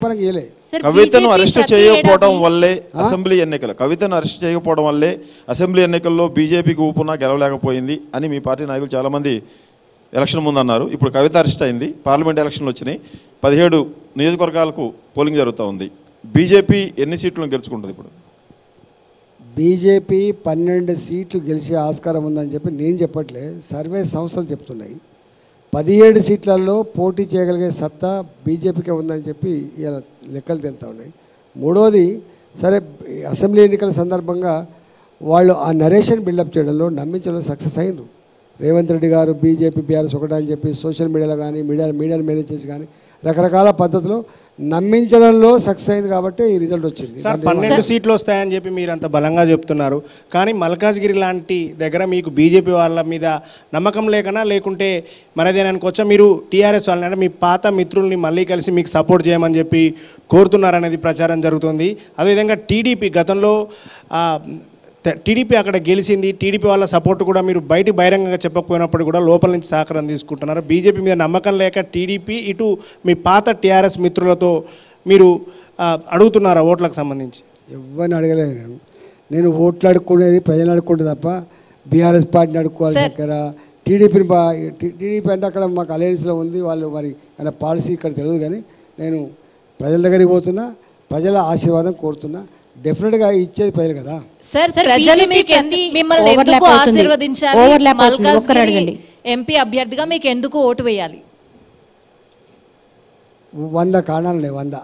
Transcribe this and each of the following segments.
కవితను అరెస్ట్ చేయకపోవడం వల్లే అసెంబ్లీ ఎన్నికలు కవితను అరెస్ట్ చేయకపోవడం వల్లే అసెంబ్లీ ఎన్నికల్లో బీజేపీకి ఊపున గెలవలేకపోయింది అని మీ పార్టీ నాయకులు చాలామంది ఎలక్షన్ ముందు అన్నారు. ఇప్పుడు కవిత అరెస్ట్ అయింది, పార్లమెంట్ ఎలక్షన్లు వచ్చినాయి, 17 నియోజకవర్గాలకు పోలింగ్ జరుగుతూ ఉంది. బీజేపీ ఎన్ని సీట్లను గెలుచుకుంటుంది? ఇప్పుడు బీజేపీ 12 సీట్లు గెలిచే ఆస్కారం ఉందని చెప్పి నేను చెప్పట్లే, సర్వే సంస్థలు చెప్తున్నాయి. 17 సీట్లలో పోటీ చేయగలిగే సత్తా బీజేపీకే ఉందని చెప్పి ఇలా లెక్కలు తెలుస్తూ ఉన్నాయి. మూడోది, సరే అసెంబ్లీ ఎన్నికల సందర్భంగా వాళ్ళు ఆ నరేషన్ బిల్డప్ చేయడంలో నమ్మించడంలో సక్సెస్ అయినరు. రేవంత్ రెడ్డి గారు బీజేపీ బీఆర్ఎస్ ఒకటి అని చెప్పి సోషల్ మీడియాలో కానీ మీడియా మేనేజర్స్ కానీ రకరకాల పద్ధతిలో నమ్మించడంలో సక్సెస్ అయింది కాబట్టి ఈ రిజల్ట్ వచ్చింది. సార్ 12 సీట్లు వస్తాయని చెప్పి మీరు అంత బలంగా చెప్తున్నారు, కానీ మల్కాజ్గిరి లాంటి దగ్గర మీకు బీజేపీ వాళ్ళ మీద నమ్మకం లేకనా లేకుంటే మరేదేననుకోవచ్చా? మీరు టీఆర్ఎస్ వాళ్ళని అంటే మీ పాత మిత్రుల్ని మళ్ళీ కలిసి మీకు సపోర్ట్ చేయమని చెప్పి కోరుతున్నారనేది ప్రచారం జరుగుతుంది. అదేవిధంగా టీడీపీ గతంలో టీడీపీ అక్కడ గెలిచింది, టీడీపీ వాళ్ళ సపోర్ట్ కూడా మీరు బయట బహిరంగంగా చెప్పకపోయినప్పుడు కూడా లోపల నుంచి సహకారం తీసుకుంటున్నారు. బీజేపీ మీద నమ్మకం లేక టీడీపీ ఇటు మీ పాత టీఆర్ఎస్ మిత్రులతో మీరు అడుగుతున్నారా ఓట్లకు సంబంధించి? ఎవరిని అడగలేదు. నేను ఓట్లు అడుక్కునేది ప్రజలు అడుక్కుంటే తప్ప బీఆర్ఎస్ పార్టీని అడుక్కోవాలి దగ్గర. టీడీపీ అంటే అక్కడ మాకు అలయన్స్లో ఉంది, వాళ్ళు మరి అనే పాలసీ ఇక్కడ తెలియదు. కానీ నేను ప్రజల దగ్గరికి పోతున్నా, ప్రజల ఆశీర్వాదం కోరుతున్నా. డెఫినెట్గా ఇచ్చేది ప్రజలు కదా. సార్ ప్రజలు మిమ్మల్ని ఎందుకు ఆశీర్వదించాలి? మల్కాజ్గిరి ఎంపీ అభ్యర్థిగా మీకు ఎందుకు ఓటు వేయాలి? 100 కారణాలు లేవు. 100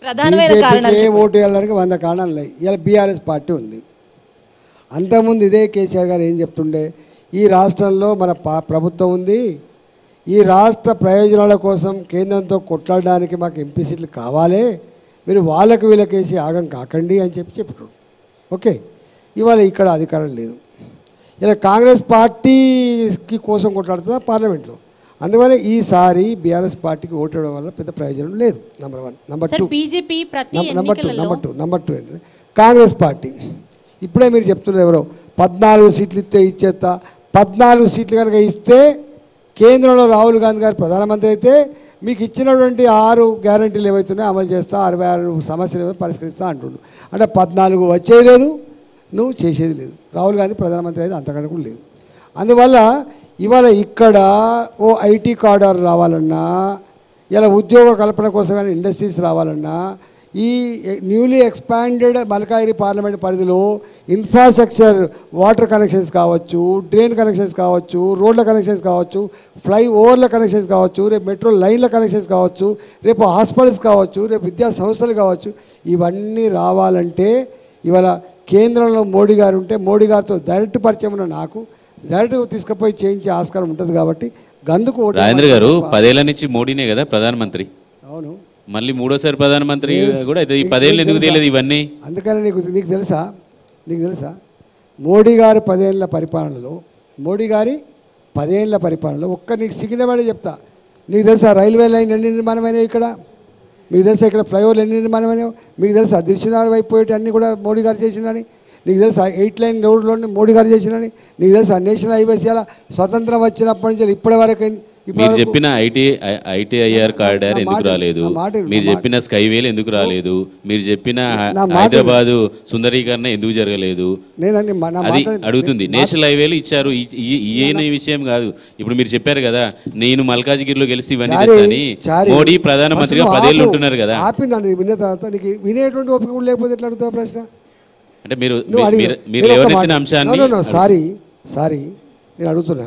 ప్రధానమైన కారణాలు ఓటు వేయడానికి 100 కారణాలు లేవు. ఇలా బీఆర్ఎస్ పార్టీ ఉంది. అంతకుముందు ఇదే కేసీఆర్ గారు ఏం చెప్తుండే, ఈ రాష్ట్రంలో మన ప్రభుత్వం ఉంది, ఈ రాష్ట్ర ప్రయోజనాల కోసం కేంద్రంతో కొట్లాడడానికి మాకు ఎంపీ సీట్లు కావాలి, మీరు వాళ్ళకు వీళ్ళకేసి ఆగం కాకండి అని చెప్పి చెప్తాడు. ఓకే, ఇవాళ ఇక్కడ అధికారం లేదు. ఇలా కాంగ్రెస్ పార్టీకి కోసం కొట్లాడుతుందా పార్లమెంట్లో. అందువల్ల ఈసారి బీఆర్ఎస్ పార్టీకి ఓటేయడం వల్ల పెద్ద ప్రయోజనం లేదు. నెంబర్ 1. నెంబర్ 2 ఏంటంటే కాంగ్రెస్ పార్టీ ఇప్పుడే మీరు చెప్తున్నారు ఎవరో 14 సీట్లు ఇస్తే ఇచ్చేస్తా. 14 సీట్లు కనుక ఇస్తే కేంద్రంలో రాహుల్ గాంధీ గారు ప్రధానమంత్రి అయితే మీకు ఇచ్చినటువంటి 6 గ్యారంటీలు ఏవైతున్నాయో అమలు చేస్తా, 66 సమస్యలు ఏవో పరిష్కరిస్తా అంటుండు. అంటే 14 వచ్చేది లేదు, నువ్వు చేసేది లేదు. రాహుల్ గాంధీ ప్రధానమంత్రి అయితే అంతకంటే కూడా లేదు. అందువల్ల ఇవాళ ఇక్కడ ఓ ఐటీ కార్డర్ రావాలన్నా, ఇలా ఉద్యోగ కల్పన కోసమైన ఇండస్ట్రీస్ రావాలన్నా, ఈ న్యూలీ ఎక్స్పాండెడ్ మల్కాజ్గిరి పార్లమెంట్ పరిధిలో ఇన్ఫ్రాస్ట్రక్చర్, వాటర్ కనెక్షన్స్ కావచ్చు, డ్రైన్ కనెక్షన్స్ కావచ్చు, రోడ్ల కనెక్షన్స్ కావచ్చు, ఫ్లైఓవర్ల కనెక్షన్స్ కావచ్చు, రేపు మెట్రో లైన్ల కనెక్షన్స్ కావచ్చు, రేపు హాస్పిటల్స్ కావచ్చు, రేపు విద్యా సంస్థలు కావచ్చు, ఇవన్నీ రావాలంటే ఇవాళ కేంద్రంలో మోడీ గారు ఉంటే మోడీ గారితో డైరెక్ట్ పరిచయం ఉన్న నాకు డైరెక్ట్ తీసుకుపోయి చేయించే ఆస్కారం ఉంటుంది. కాబట్టి గందుకు రాజేంద్ర గారు 10 ఏళ్ల నుంచి మోడీనే కదా ప్రధానమంత్రి. అవును, మళ్ళీ 3వ ప్రధానమంత్రి కూడా అయితే ఈ 10 ఏళ్ళు ఎందుకు తెలియదు ఇవన్నీ? అందుకని నీకు తెలుసా మోడీ గారి 10 ఏళ్ల పరిపాలనలో, మోడీ గారి 10 ఏళ్ల పరిపాలనలో ఒక్క నీకు సికింద్రాబాద్ చెప్తా. నీకు తెలుసా రైల్వే లైన్ ఎన్ని నిర్మాణమైనవి ఇక్కడ? మీకు తెలుసా ఇక్కడ ఫ్లైఓవర్లు ఎన్ని నిర్మాణమైనవి? మీకు తెలుసా దిల్సుఖ్నగర్ వైపు పోయేటి అన్నీ కూడా మోడీ గారు చేసినని? నీకు తెలుసా 8 లైన్ రోడ్లోని మోడీ గారు చేసినని? నీకు తెలుసా నేషనల్ హైవేస్ ఇలా స్వతంత్రం వచ్చినప్పటి నుంచి ఇప్పటి వరకు మీరు చెప్పిన ఐటీఐఆర్ కారిడార్ ఎందుకు రాలేదు? మీరు చెప్పిన స్కైవేలు ఎందుకు రాలేదు? మీరు చెప్పిన హైదరాబాదు సుందరీకరణ ఎందుకు జరగలేదు? అది అడుగుతుంది. నేషనల్ హైవేలు ఇచ్చారు, ఈ విషయం కాదు. ఇప్పుడు మీరు చెప్పారు కదా, నేను మల్కాజ్గిరిలో గెలిచి ఇవన్నీ చేస్తాని. మోడీ ప్రధానమంత్రిగా 10 ఏళ్ళు ఉంటున్నారు కదా. విన్న తర్వాత నీకు వినేటువంటి ఓపిక కూడా లేకపోతే ఎట్లా అడుగుతావు ప్రశ్న? అంటే మీరు లేవనెత్తిన అంశాన్ని సారీ నేను అడుగుతున్నా.